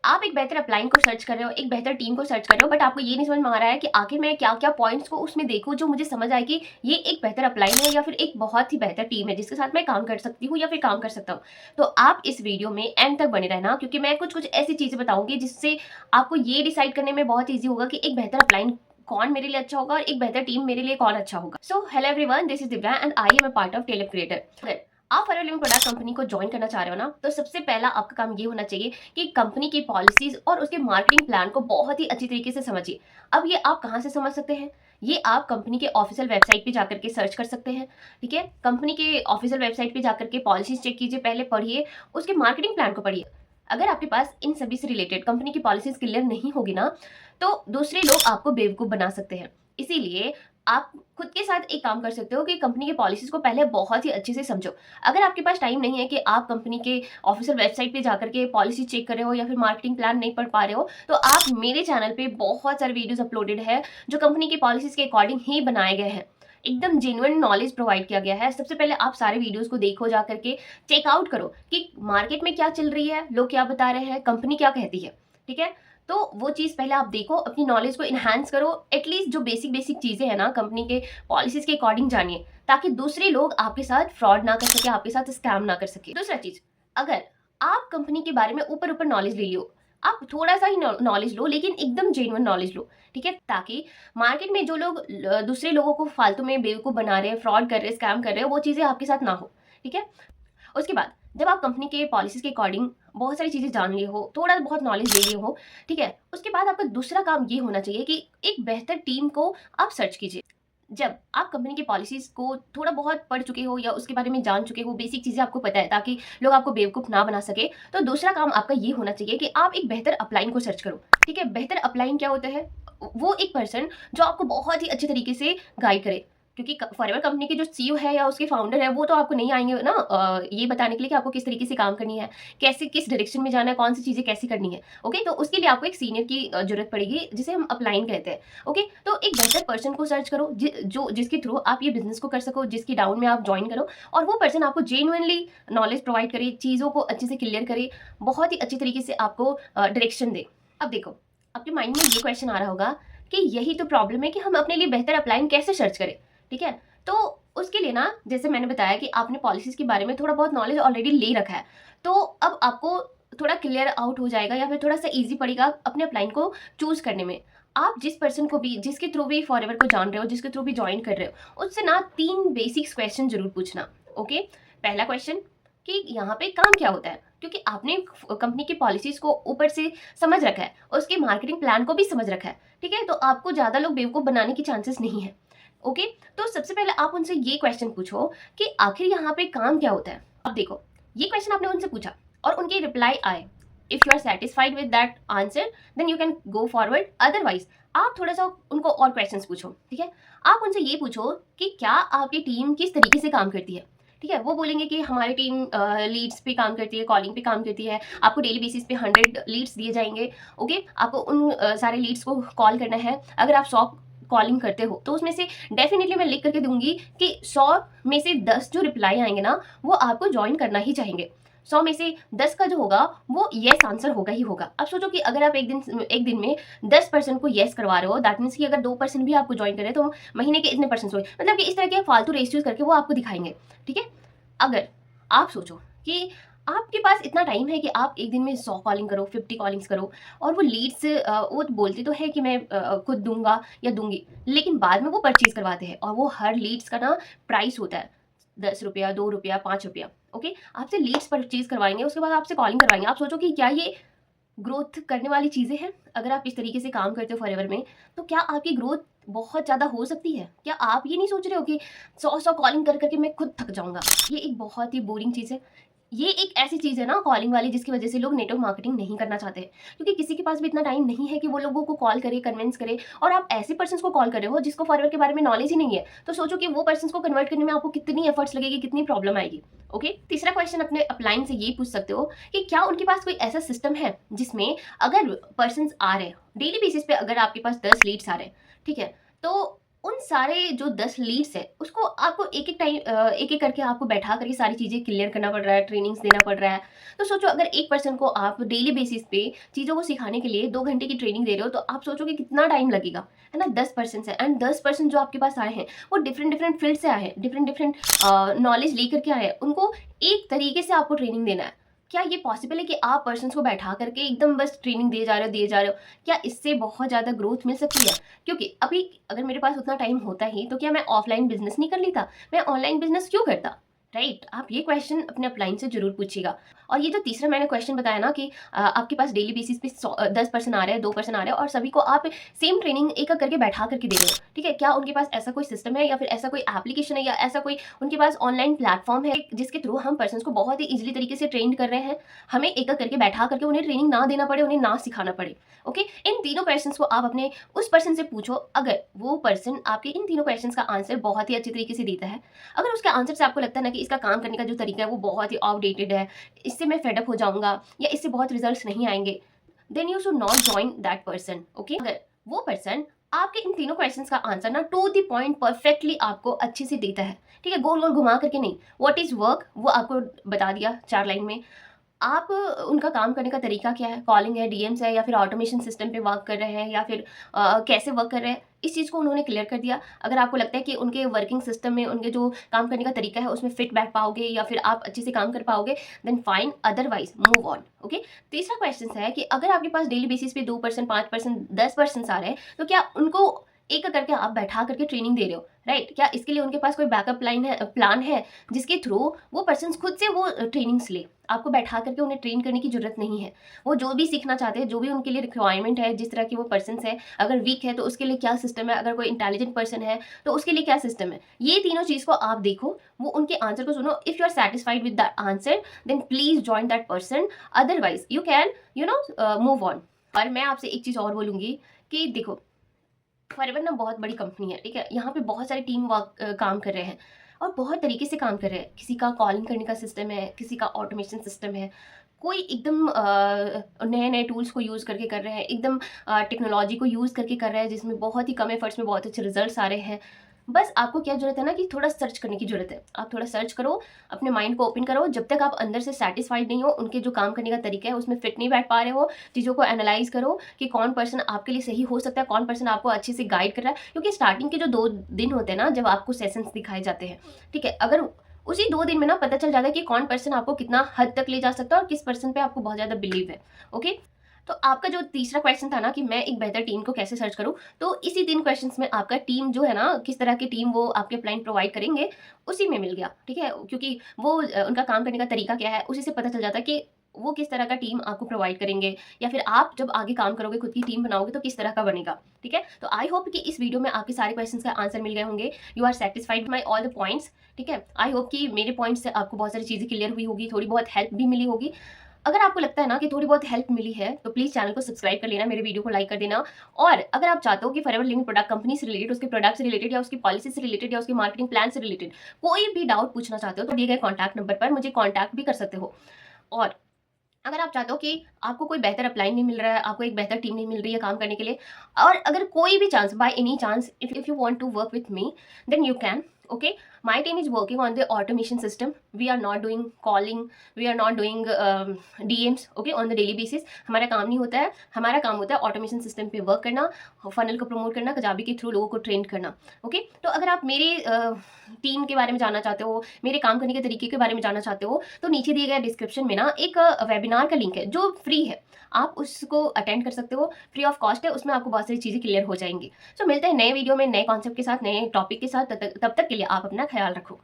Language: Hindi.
आप एक बेहतर अपलाइन को सर्च कर रहे हो, एक बेहतर टीम को सर्च कर रहे हो, बट आपको ये नहीं समझ में आ रहा है कि आखिर मैं क्या-क्या पॉइंट्स को उसमें देखूँ जो मुझे समझ आए कि ये एक बेहतर अपलाइन है या फिर एक बहुत ही बेहतर टीम है जिसके साथ मैं काम कर सकती हूँ या फिर काम कर सकता हूँ। तो आप इस वीडियो में एंड तक बने रहना, क्योंकि मैं कुछ-कुछ ऐसी चीज़ें बताऊँगी जिससे आपको ये डिसाइड करने में बहुत ईज़ी होगा कि एक बेहतर अपलाइन कौन मेरे लिए अच्छा होगा और एक बेहतर टीम मेरे लिए कौन अच्छा होगा। So hello everyone, this is Divya and I am a part of tailor creator. आप फॉरएवर लिविंग प्रोडक्ट कंपनी को ज्वाइन करना चाह रहे हो ना, तो सबसे पहला आपका काम ये होना चाहिए कि कंपनी की पॉलिसीज और उसके मार्केटिंग प्लान को बहुत ही अच्छी तरीके से समझिए। अब ये आप कहाँ से समझ सकते हैं? ये आप कंपनी के ऑफिशियल वेबसाइट पे जाकर के सर्च कर सकते हैं। ठीक है, कंपनी के ऑफिशियल वेबसाइट पे जाकर के पॉलिसीज चेक कीजिए, पहले पढ़िए, उसके मार्केटिंग प्लान को पढ़िए। अगर आपके पास इन सभी से रिलेटेड कंपनी की पॉलिसीज क्लियर नहीं होगी ना, तो दूसरे लोग आपको बेवकूफ बना सकते हैं। इसीलिए आप खुद के साथ एक काम कर सकते हो कि कंपनी की पॉलिसीज को पहले बहुत ही अच्छे से समझो। अगर आपके पास टाइम नहीं है कि आप कंपनी के ऑफिशियल वेबसाइट पे जाकर के पॉलिसी चेक कर रहे हो या फिर मार्केटिंग प्लान नहीं पढ़ पा रहे हो, तो आप मेरे चैनल पे बहुत सारे वीडियोस अपलोडेड है जो कंपनी की पॉलिसीज के अकॉर्डिंग ही बनाए गए हैं। एकदम जेन्युइन नॉलेज प्रोवाइड किया गया है। सबसे पहले आप सारे वीडियोस को देखो, जा करके चेकआउट करो कि मार्केट में क्या चल रही है, लोग क्या बता रहे हैं, कंपनी क्या कहती है। ठीक है, तो वो चीज़ पहले आप देखो, अपनी नॉलेज को इन्हांस करो। एटलीस्ट जो बेसिक बेसिक चीज़ें हैं ना कंपनी के पॉलिसीज के अकॉर्डिंग जानिए, ताकि दूसरे लोग आपके साथ फ्रॉड ना कर सके, आपके साथ स्कैम ना कर सके। दूसरा चीज़, अगर आप कंपनी के बारे में ऊपर ऊपर नॉलेज ले लियो, आप थोड़ा सा ही नॉलेज लो, लेकिन एकदम जेन्युइन नॉलेज लो। ठीक है, ताकि मार्केट में जो लोग दूसरे लोगों को फालतू में बेवकूफ़ बना रहे हैं, फ्रॉड कर रहे हैं, स्कैम कर रहे हैं, वो चीज़ें आपके साथ ना हो। ठीक है, उसके बाद जब आप कंपनी के पॉलिसीज के अकॉर्डिंग बहुत सारी चीज़ें जान लिए हो, थोड़ा बहुत नॉलेज ले लिए हो, ठीक है, उसके बाद आपका दूसरा काम ये होना चाहिए कि एक बेहतर टीम को आप सर्च कीजिए। जब आप कंपनी की पॉलिसीज को थोड़ा बहुत पढ़ चुके हो या उसके बारे में जान चुके हो, बेसिक चीज़ें आपको पता है ताकि लोग आपको बेवकूफ़ ना बना सके, तो दूसरा काम आपका ये होना चाहिए कि आप एक बेहतर अपलाइन को सर्च करो। ठीक है, बेहतर अपलाइन क्या होता है? वो एक पर्सन जो आपको बहुत ही अच्छे तरीके से गाइड करे, क्योंकि फॉरएवर कंपनी के जो सीईओ है या उसके फाउंडर है, वो तो आपको नहीं आएंगे ना ये बताने के लिए कि आपको किस तरीके से काम करनी है, कैसे किस डायरेक्शन में जाना है, कौन सी चीज़ें कैसे करनी है। ओके, तो उसके लिए आपको एक सीनियर की जरूरत पड़ेगी, जिसे हम अपलाइन कहते हैं। ओके, तो एक बेहतर पर्सन को सर्च करो जिसके थ्रू आप ये बिजनेस को कर सको, जिसकी डाउन में आप ज्वाइन करो, और वो पर्सन आपको जेन्युइनली नॉलेज प्रोवाइड करे, चीज़ों को अच्छे से क्लियर करे, बहुत ही अच्छी तरीके से आपको डायरेक्शन दे। अब देखो, आपके माइंड में ये क्वेश्चन आ रहा होगा कि यही तो प्रॉब्लम है कि हम अपने लिए बेहतर अपलाइन कैसे सर्च करें। ठीक है, तो उसके लिए ना, जैसे मैंने बताया कि आपने पॉलिसीज के बारे में थोड़ा बहुत नॉलेज ऑलरेडी ले रखा है, तो अब आपको थोड़ा क्लियर आउट हो जाएगा या फिर थोड़ा सा इजी पड़ेगा अपने अपलाइन को चूज करने में। आप जिस पर्सन को भी, जिसके थ्रू भी फॉरएवर को जान रहे हो, जिसके थ्रू भी ज्वाइन कर रहे हो, उससे ना 3 बेसिक्स क्वेश्चन जरूर पूछना। ओके, पहला क्वेश्चन कि यहाँ पे काम क्या होता है, क्योंकि आपने कंपनी की पॉलिसीज को ऊपर से समझ रखा है, उसके मार्केटिंग प्लान को भी समझ रखा है। ठीक है, तो आपको ज़्यादा लोग बेवकूफ़ बनाने की चांसेस नहीं है। ओके, तो सबसे पहले आप उनसे ये क्वेश्चन पूछो कि आखिर यहाँ पे काम क्या होता है। अब देखो, ये क्वेश्चन आपने उनसे पूछा और उनके रिप्लाई आए। If you are satisfied with that answer, then you can go forward. Otherwise आप थोड़ा सा उनको और क्वेश्चंस पूछो। ठीक है, आप उनसे ये पूछो कि क्या आपकी टीम किस तरीके से काम करती है। ठीक है, वो बोलेंगे कि हमारी टीम लीड्स पे काम करती है, कॉलिंग पे काम करती है, आपको डेली बेसिस पे 100 लीड्स दिए जाएंगे। ओके, आपको उन सारे लीड्स को कॉल करना है। अगर आप 100 कॉलिंग करते हो, तो उसमें से डेफिनेटली मैं लिख करके दूंगी कि 100 में से 10 जो रिप्लाई आएंगे ना, वो आपको ज्वाइन करना ही चाहेंगे। 100 में से 10 का जो होगा वो येस आंसर होगा ही होगा। अब सोचो कि अगर आप एक दिन में 10% को येस करवा रहे हो, दैट मीन्स कि अगर 2% भी आपको ज्वाइन करें तो महीने के इतने परसेंट हुए, मतलब कि इस तरह के फालतू रेशियोज करके वो आपको दिखाएंगे। ठीक है, अगर आप सोचो कि आपके पास इतना टाइम है कि आप एक दिन में 100 कॉलिंग करो, 50 कॉलिंग्स करो, और वो लीड्स वो बोलते तो है कि मैं खुद दूंगा या दूंगी, लेकिन बाद में वो परचेज करवाते हैं, और वो हर लीड्स का ना प्राइस होता है 10 रुपया, 2 रुपया, 5 रुपया। ओके, आपसे लीड्स परचेज करवाएंगे, उसके बाद आपसे कॉलिंग करवाएंगे। आप सोचो कि क्या ये ग्रोथ करने वाली चीज़ें हैं? अगर आप इस तरीके से काम करते हो फॉरएवर में, तो क्या आपकी ग्रोथ बहुत ज़्यादा हो सकती है? क्या आप ये नहीं सोच रहे हो कि 100-100 कॉलिंग कर करके मैं खुद थक जाऊँगा? ये एक बहुत ही बोरिंग चीज़ है। ये एक ऐसी चीज़ है ना कॉलिंग वाली, जिसकी वजह से लोग नेटवर्क मार्केटिंग नहीं करना चाहते हैं, क्योंकि किसी के पास भी इतना टाइम नहीं है कि वो लोगों को कॉल करे, कन्विंस करे, और आप ऐसे पर्सन्स को कॉल कर रहे हो जिसको फॉरएवर के बारे में नॉलेज ही नहीं है। तो सोचो कि वो पर्सन्स को कन्वर्ट करने में आपको कितनी एफर्ट्स लगेगी, कितनी प्रॉब्लम आएगी। ओके, तीसरा क्वेश्चन अपने अपलाइन से ये पूछ सकते हो कि क्या उनके पास कोई ऐसा सिस्टम है जिसमें अगर पर्सन्स आ रहे हैं डेली बेसिस पे, अगर आपके पास 10 लीड्स आ रहे हैं, ठीक है, तो उन सारे जो 10 लीड्स हैं, उसको आपको एक-एक करके आपको बैठा करके सारी चीज़ें क्लियर करना पड़ रहा है, ट्रेनिंग्स देना पड़ रहा है। तो सोचो अगर एक पर्सन को आप डेली बेसिस पे चीज़ों को सिखाने के लिए 2 घंटे की ट्रेनिंग दे रहे हो, तो आप सोचोगे कितना टाइम लगेगा, है ना? 10 पर्सन्स हैं एंड 10 पर्सन जो आपके पास आए हैं, वो डिफरेंट फील्ड से आए हैं, डिफरेंट नॉलेज लेकर के आए हैं। उनको एक तरीके से आपको ट्रेनिंग देना है। क्या ये पॉसिबल है कि आप पर्सन्स को बैठा करके एकदम बस ट्रेनिंग दिए जा रहे हो? क्या इससे बहुत ज़्यादा ग्रोथ मिल सकती है? क्योंकि अभी अगर मेरे पास उतना टाइम होता ही तो क्या मैं ऑफलाइन बिजनेस नहीं कर लेता? मैं ऑनलाइन बिजनेस क्यों करता? राइट? आप ये क्वेश्चन अपने अपलाइन से जरूर पूछिएगा। और ये जो तीसरा मैंने क्वेश्चन बताया ना कि आपके पास डेली बेसिस पे 10 पर्सन आ रहे हैं, 2 पर्सन आ रहे हैं और सभी को आप सेम ट्रेनिंग एक करके बैठा करके दे रहे हो, ठीक है? क्या उनके पास ऐसा कोई सिस्टम है या फिर ऐसा कोई एप्लीकेशन है या ऐसा कोई उनके पास ऑनलाइन प्लेटफॉर्म है जिसके थ्रू हम पर्सन को बहुत ही इजिली तरीके से ट्रेन कर रहे हैं? हमें एक करके बैठा करके उन्हें ट्रेनिंग ना देना पड़े, उन्हें ना सिखाना पड़े। ओके, इन तीनों क्वेश्चंस को आप अपने उस पर्सन से पूछो। अगर वो पर्सन आपके इन तीनों क्वेश्चंस का आंसर बहुत ही अच्छी तरीके से देता है, अगर उसके आंसर से आपको लगता है ना कि इसका काम करने का जो तरीका है वो बहुत ही आउटडेटेड है, इससे मैं फेडअप हो जाऊंगा या इससे बहुत रिजल्ट्स नहीं आएंगे, then you should not join that person. Okay, अगर वो पर्सन आपके इन तीनों क्वेश्चंस का आंसर ना टू द पॉइंट परफेक्टली आपको अच्छे से देता है, ठीक है, गोल गोल घुमा करके नहीं, व्हाट इज वर्क वो आपको बता दिया 4 लाइन में, आप उनका काम करने का तरीका क्या है, कॉलिंग है, डीएम्स है या फिर ऑटोमेशन सिस्टम पे वर्क कर रहे हैं या फिर कैसे वर्क कर रहे हैं, इस चीज़ को उन्होंने क्लियर कर दिया। अगर आपको लगता है कि उनके वर्किंग सिस्टम में उनके जो काम करने का तरीका है उसमें फिट बैठ पाओगे या फिर आप अच्छे से काम कर पाओगे, then fine, otherwise move on. Okay, तीसरा क्वेश्चन है कि अगर आपके पास डेली बेसिस पे 2%, 5%, 10% आ रहे हैं, तो क्या उनको एक करके आप बैठा करके ट्रेनिंग दे रहे हो? राइट? क्या इसके लिए उनके पास कोई बैकअप प्लान है जिसके थ्रू वो पर्सन खुद से वो ट्रेनिंग्स ले? आपको बैठा करके उन्हें ट्रेन करने की जरूरत नहीं है। वो जो भी सीखना चाहते हैं, जो भी उनके लिए रिक्वायरमेंट है, जिस तरह की वो पर्सन है, अगर वीक है तो उसके लिए क्या सिस्टम है, अगर कोई इंटेलिजेंट पर्सन है तो उसके लिए क्या सिस्टम है, ये तीनों चीज़ को आप देखो, वो उनके आंसर को सुनो। If you are satisfied with that answer, then please join that person, otherwise you can move on. और मैं आपसे एक चीज़ और बोलूँगी कि देखो, फॉरएवर ना बहुत बड़ी कंपनी है, ठीक है? यहाँ पे बहुत सारे टीम वर्क काम कर रहे हैं और बहुत तरीके से काम कर रहे हैं। किसी का कॉलिंग करने का सिस्टम है, किसी का ऑटोमेशन सिस्टम है, कोई एकदम नए-नए टूल्स को यूज़ करके कर रहे हैं, एकदम टेक्नोलॉजी को यूज़ करके कर रहे हैं जिसमें बहुत ही कम एफर्ट्स में बहुत अच्छे रिजल्ट्स आ रहे हैं। बस आपको क्या ज़रूरत है ना कि थोड़ा सर्च करने की ज़रूरत है। आप थोड़ा सर्च करो, अपने माइंड को ओपन करो। जब तक आप अंदर से सैटिस्फाइड नहीं हो, उनके जो काम करने का तरीका है उसमें फिट नहीं बैठ पा रहे हो, चीज़ों को एनालाइज़ करो कि कौन पर्सन आपके लिए सही हो सकता है, कौन पर्सन आपको अच्छे से गाइड कर रहा है। क्योंकि स्टार्टिंग के जो 2 दिन होते हैं ना, जब आपको सेशंस दिखाए जाते हैं, ठीक है? अगर उसी 2 दिन में ना पता चल जाता है कि कौन पर्सन आपको कितना हद तक ले जा सकता है और किस पर्सन पे आपको बहुत ज़्यादा बिलीव है। ओके? तो आपका जो तीसरा क्वेश्चन था ना कि मैं एक बेहतर टीम को कैसे सर्च करूँ, तो इसी 3 क्वेश्चंस में आपका टीम जो है ना, किस तरह की टीम वो आपके क्लाइंट प्रोवाइड करेंगे, उसी में मिल गया, ठीक है? क्योंकि वो उनका काम करने का तरीका क्या है, उसी से पता चल जाता है कि वो किस तरह का टीम आपको प्रोवाइड करेंगे या फिर आप जब आगे काम करोगे, खुद की टीम बनाओगे तो किस तरह का बनेगा, ठीक है? तो आई होप कि इस वीडियो में आपके सारे क्वेश्चंस का आंसर मिल गए होंगे। You are satisfied with my all the points, ठीक है? आई होप कि मेरे पॉइंट्स से आपको बहुत सारी चीज़ें क्लियर हुई होगी, थोड़ी बहुत हेल्प भी मिली होगी। अगर आपको लगता है ना कि थोड़ी बहुत हेल्प मिली है तो प्लीज चैनल को सब्सक्राइब कर लेना, मेरे वीडियो को लाइक कर देना। और अगर आप चाहते हो कि फॉरएवर लिविंग प्रोडक्ट कंपनी से रिलेटेड, उसके प्रोडक्ट से रिलेटेड या उसकी पॉलिसी से रिलेटेड या उसकी मार्केटिंग प्लान से रिलेटेड कोई भी डाउट पूछना चाहते हो तो दिए गए कॉन्टैक्ट नंबर पर मुझे कॉन्टैक्ट भी कर सकते हो। और अगर आप चाहते हो कि आपको कोई बेहतर अप्लाई नहीं मिल रहा है, आपको एक बेहतर टीम नहीं मिल रही है काम करने के लिए, और अगर कोई भी chance, by any chance, if you want to work with me, then you can. Okay, my team is working on the automation system. We are not doing calling, we are not doing DMs, okay, on the daily basis. हमारा काम नहीं होता है, हमारा काम होता है ऑटोमेशन सिस्टम पे वर्क करना, फनल को प्रमोट करना, कजाबी के थ्रू लोगों को ट्रेन करना। ओके, तो अगर आप मेरे टीम के बारे में जानना चाहते हो, मेरे काम करने के तरीके के बारे में जानना चाहते हो, तो नीचे दिए गए डिस्क्रिप्शन में ना एक वेबिनार का लिंक है जो फ्री है, आप उसको अटेंड कर सकते हो, फ्री ऑफ कॉस्ट है। उसमें आपको बहुत सारी चीज़ें क्लियर हो जाएंगी। सो मिलते हैं नए वीडियो में, नए कॉन्सेप्ट के साथ, नए टॉपिक के साथ। तब तक के लिए आप अपना ख्याल रखो।